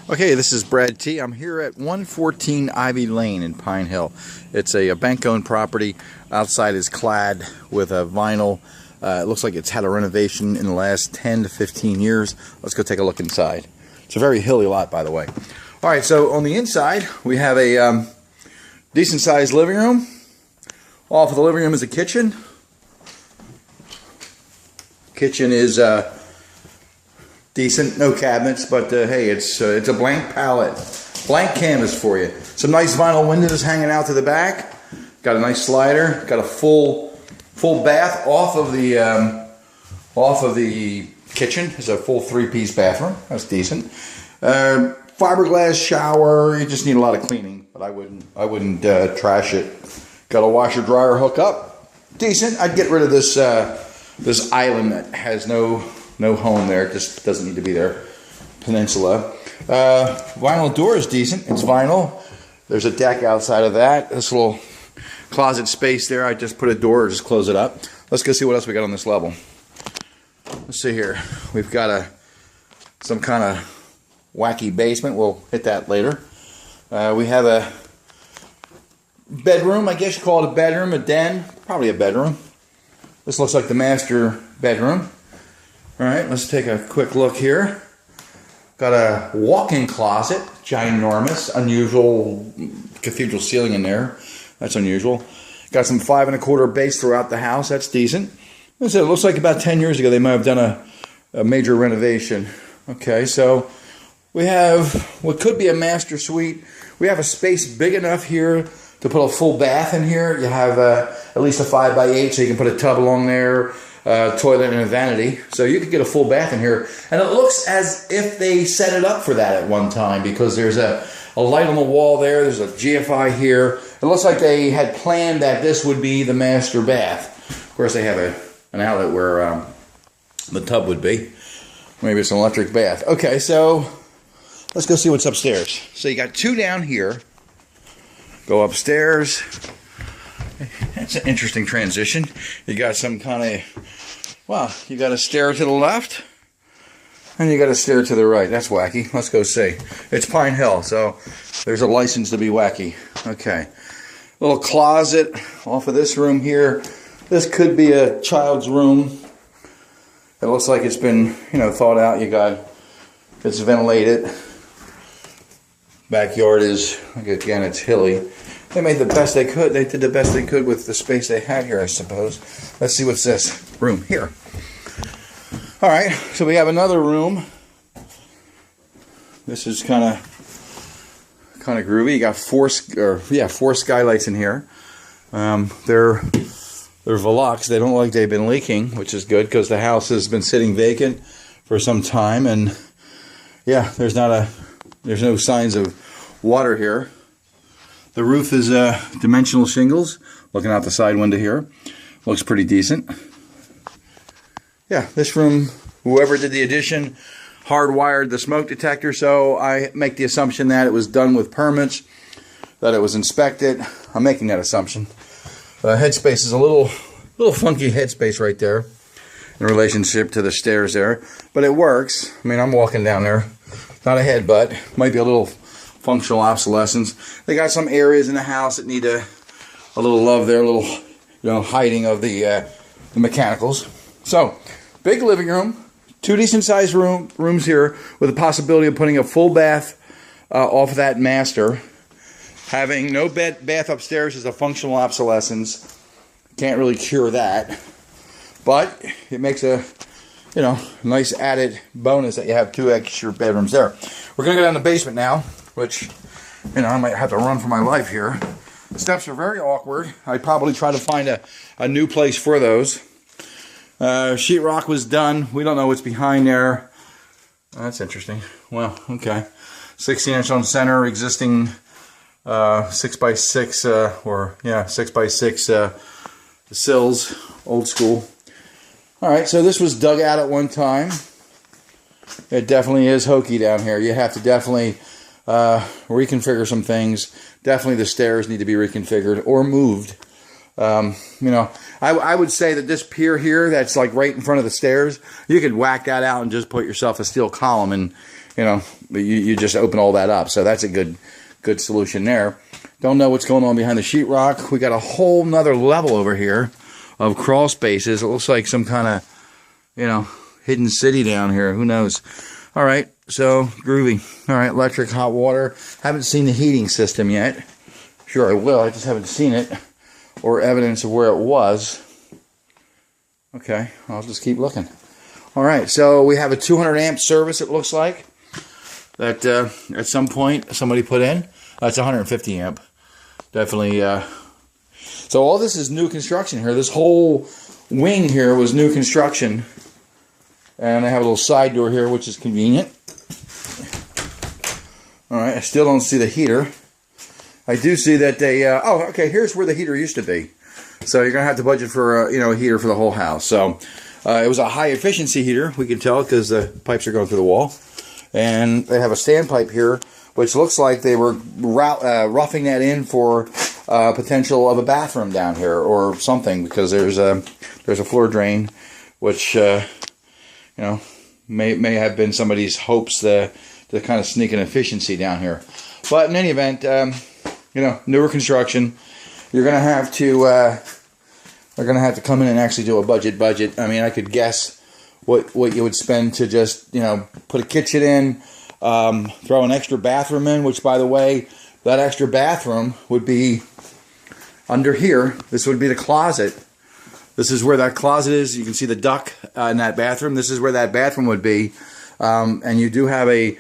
Okay, this is Brad T. I'm here at 114 Ivy Lane in Pine Hill. It's a bank-owned property. Outside is clad with a vinyl. It looks like it's had a renovation in the last 10 to 15 years. Let's go take a look inside. It's a very hilly lot, by the way. All right, so on the inside, we have a decent-sized living room. Off of the living room is a kitchen. Kitchen is decent, no cabinets, but hey, it's a blank palette, blank canvas for you. Some nice vinyl windows hanging out to the back. Got a nice slider. Got a full bath off of the kitchen. It's a full 3-piece bathroom. That's decent. Fiberglass shower. You just need a lot of cleaning, but I wouldn't trash it. Got a washer dryer hookup. Decent. I'd get rid of this this island that has no home there. It just doesn't need to be there. Peninsula. Vinyl door is decent. It's vinyl. There's a deck outside of that. This little closet space there. I just put a door or just close it up. Let's go see what else we got on this level. Let's see here. We've got some kind of wacky basement. We'll hit that later. We have a bedroom. I guess you call it a bedroom, a den. Probably a bedroom. This looks like the master bedroom. Alright, let's take a quick look here. Got a walk-in closet, ginormous, unusual cathedral ceiling in there. That's unusual. Got some 5 1/4 base throughout the house. That's decent. Like I said, it looks like about 10 years ago they might have done a major renovation. Okay, so we have what could be a master suite. We have a space big enough here to put a full bath in here. You have at least a 5x8, so you can put a tub along there. Toilet and a vanity, so you could get a full bath in here, and it looks as if they set it up for that at one time, because there's a light on the wall there, there's a GFI here. It looks like they had planned that this would be the master bath. Of course, they have an outlet where the tub would be. Maybe it's an electric bath. Okay, so let's go see what's upstairs. So you got 2 down here. Go upstairs. That's an interesting transition. You got some kind of, well, you got a stair to the left, and you got a stair to the right. That's wacky. Let's go see. It's Pine Hill, so there's a license to be wacky. Okay. Little closet off of this room here. This could be a child's room. It looks like it's been, thought out. It's ventilated. Backyard is, again, it's hilly. They made the best they could. They did the best they could with the space they had here, I suppose. Let's see what's this room here. All right, so we have another room. This is kind of groovy. You got 4 skylights in here. They're Velux. They don't look like they've been leaking, which is good because the house has been sitting vacant for some time, and yeah, there's no signs of water here. The roof is dimensional shingles. Looking out the side window here. Looks pretty decent. Yeah, this room, whoever did the addition, hardwired the smoke detector, so I make the assumption that it was done with permits, that it was inspected. I'm making that assumption. Headspace is a little funky headspace right there in relationship to the stairs there, but it works. I mean, I'm walking down there. Not a headbutt. Might be a little functional obsolescence. They got some areas in the house that need a little love there, a little hiding of the mechanicals. So, big living room, 2 decent sized rooms here with the possibility of putting a full bath off of that master. Having no bath upstairs is a functional obsolescence. Can't really cure that, but it makes a nice added bonus that you have 2 extra bedrooms there. We're gonna go down the basement now, which, I might have to run for my life here. The steps are very awkward. I'd probably try to find a new place for those. Sheetrock was done. We don't know what's behind there. That's interesting. Well, okay. 16-inch on center, existing 6x6, 6x6 sills, old school. Alright, so this was dug out at one time. It definitely is hokey down here. You have to definitely reconfigure some things. Definitely the stairs need to be reconfigured or moved. I would say that this pier here, that's like right in front of the stairs, you could whack that out and just put yourself a steel column and, you just open all that up. So that's a good solution there. Don't know what's going on behind the sheetrock. We got a whole nother level over here of crawl spaces. It looks like some kind of, hidden city down here. Who knows? All right, so groovy. All right, electric, hot water. Haven't seen the heating system yet. Sure I will. I just haven't seen it or evidence of where it was. Okay, I'll just keep looking. All right, so we have a 200 amp service, it looks like, that at some point somebody put in. It's 150 amp. Definitely. So all this is new construction here. This whole wing here was new construction. And I have a little side door here, which is convenient. All right, I still don't see the heater. I do see that they... oh, okay, here's where the heater used to be. So you're going to have to budget for a heater for the whole house. So it was a high efficiency heater, we can tell, because the pipes are going through the wall. And they have a standpipe here, which looks like they were roughing that in for potential of a bathroom down here or something, because there's a floor drain, which may have been somebody's hopes to kind of sneak an efficiency down here. But in any event, newer construction. You're gonna have to come in and actually do a budget. I mean, I could guess what you would spend to just put a kitchen in, throw an extra bathroom in. Which, by the way, that extra bathroom would be under here. This would be the closet. This is where that closet is. You can see the duct in that bathroom. This is where that bathroom would be, and you do have a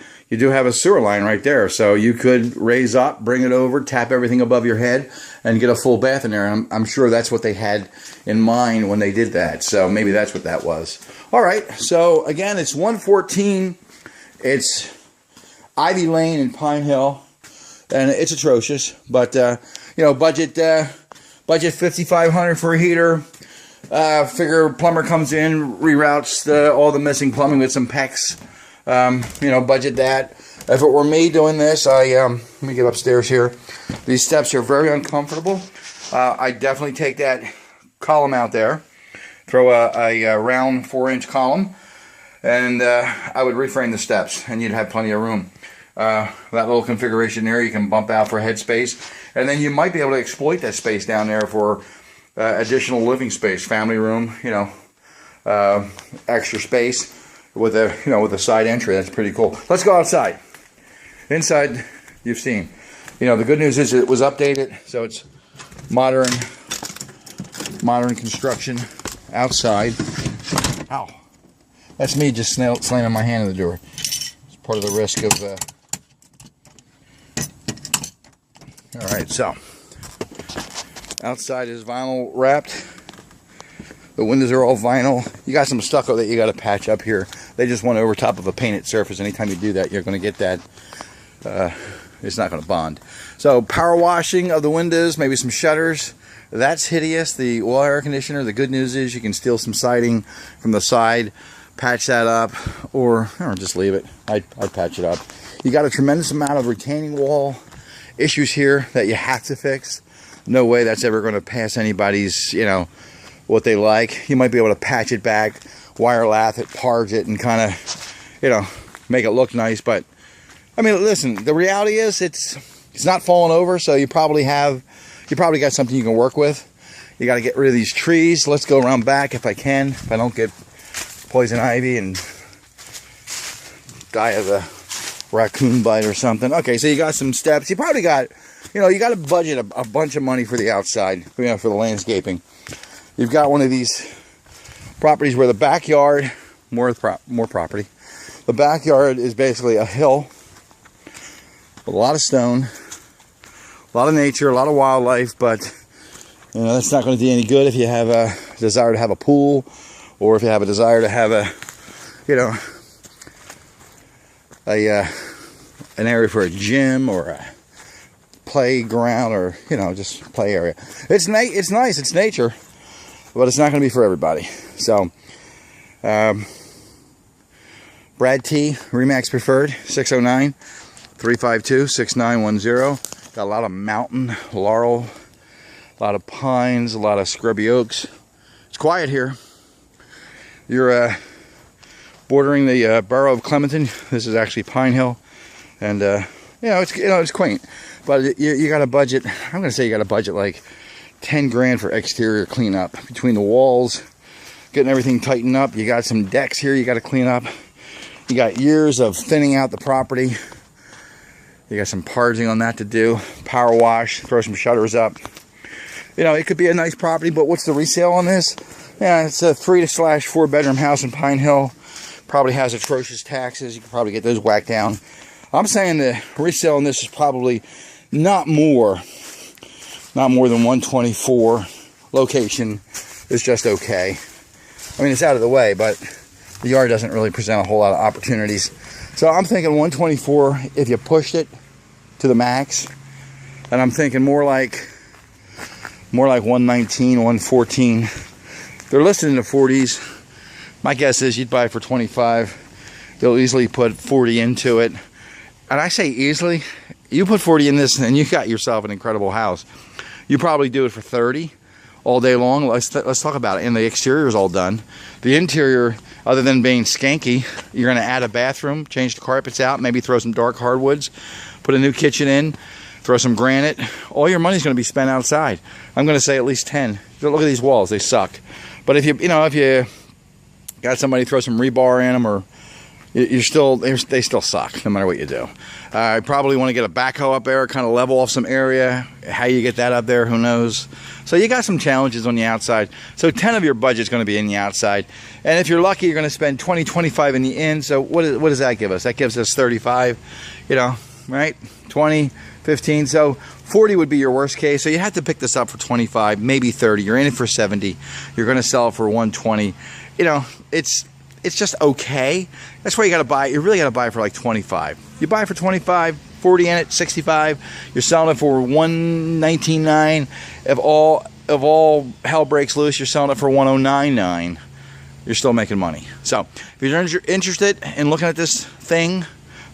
sewer line right there. So you could raise up, bring it over, tap everything above your head, and get a full bath in there. And I'm sure that's what they had in mind when they did that. So maybe that's what that was. All right. So again, it's 114. It's Ivy Lane in Pine Hill, and it's atrocious. But budget $5,500 for a heater. Figure plumber comes in, reroutes all the missing plumbing with some PEX. Budget that. If it were me doing this, let me get upstairs here. These steps are very uncomfortable. I definitely take that column out there, throw a round 4-inch column, and I would reframe the steps, and you'd have plenty of room. That little configuration there, you can bump out for headspace, and then you might be able to exploit that space down there for additional living space, family room, extra space with a side entry. That's pretty cool. Let's go outside. Inside, you've seen. The good news is it was updated, so it's modern construction outside. Ow. That's me just slamming my hand in the door. It's part of the risk of... Alright, so outside is vinyl wrapped. The windows are all vinyl. You got some stucco that you got to patch up here. They just went over top of a painted surface. Anytime you do that, you're going to get that. It's not going to bond. So power washing of the windows, maybe some shutters. That's hideous. The oil air conditioner. The good news is you can steal some siding from the side, patch that up, or just leave it. I'd patch it up. You got a tremendous amount of retaining wall issues here that you have to fix. No way that's ever going to pass anybody's, what they like. You might be able to patch it back, wire lath it, parge it, and kind of, make it look nice. But I mean, listen, the reality is it's not falling over, so you probably got something you can work with. You got to get rid of these trees. Let's go around back if I can, if I don't get poison ivy and die of a raccoon bite or something. Okay, so you got some steps. You probably got, you got to budget a bunch of money for the outside, for the landscaping. You've got one of these properties where the backyard, more property. The backyard is basically a hill with a lot of stone, a lot of nature, a lot of wildlife, but that's not going to do any good if you have a desire to have a pool, or if you have a desire to have an area for a gym or a playground, or just play area. It's nice, it's nature, but it's not going to be for everybody. So Brad T, Remax Preferred, 609-352-6910. Got a lot of mountain laurel, a lot of pines, a lot of scrubby oaks. It's quiet here. You're bordering the borough of Clementon. This is actually Pine Hill. And it's quaint, but you got a budget. I'm gonna say you got a budget like 10 grand for exterior cleanup between the walls, getting everything tightened up. You got some decks here you got to clean up. You got years of thinning out the property. You got some parging on that to do. Power wash, throw some shutters up. It could be a nice property, but what's the resale on this? Yeah, it's a 3/4 bedroom house in Pine Hill. Probably has atrocious taxes. You could probably get those whacked down. I'm saying the resale on this is probably not more than 124. Location is just okay. I mean, it's out of the way, but the yard doesn't really present a whole lot of opportunities. So I'm thinking 124 if you pushed it to the max. And I'm thinking more like 119, 114. They're listed in the 40s. My guess is you'd buy it for 25. They'll easily put 40 into it. And I say easily, you put 40 in this and you got yourself an incredible house. You probably do it for 30 all day long. Let's talk about it. And the exterior is all done. The interior, other than being skanky, you're going to add a bathroom, change the carpets out, maybe throw some dark hardwoods, put a new kitchen in, throw some granite. All your money's going to be spent outside. I'm going to say at least 10. Look at these walls; they suck. But if you got somebody throw some rebar in them, or they still suck no matter what you do. I probably want to get a backhoe up there, kind of level off some area. How you get that up there, who knows? So you got some challenges on the outside. So 10 of your budget is going to be in the outside. And if you're lucky, you're going to spend 20, 25 in the in. So what does that give us? That gives us 35, right? 20, 15. So 40 would be your worst case. So you have to pick this up for 25, maybe 30. You're in it for 70. You're going to sell it for 120. It's just okay. That's why you got to buy. You really got to buy it for like 25. You buy it for 25, 40 in it, 65. You're selling it for 119.9. If all hell breaks loose, you're selling it for 109.9. You're still making money. So if you're interested in looking at this thing,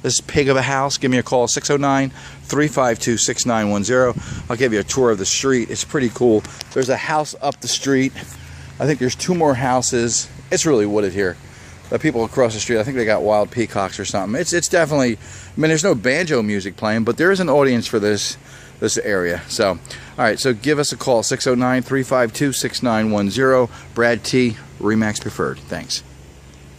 this pig of a house, give me a call, 609-352-6910. I'll give you a tour of the street. It's pretty cool. There's a house up the street. I think there's 2 more houses. It's really wooded here. The people across the street, I think they got wild peacocks or something. It's definitely, I mean, there's no banjo music playing, but there is an audience for this area. So, all right, so give us a call, 609-352-6910. Brad T, RE/MAX Preferred. Thanks.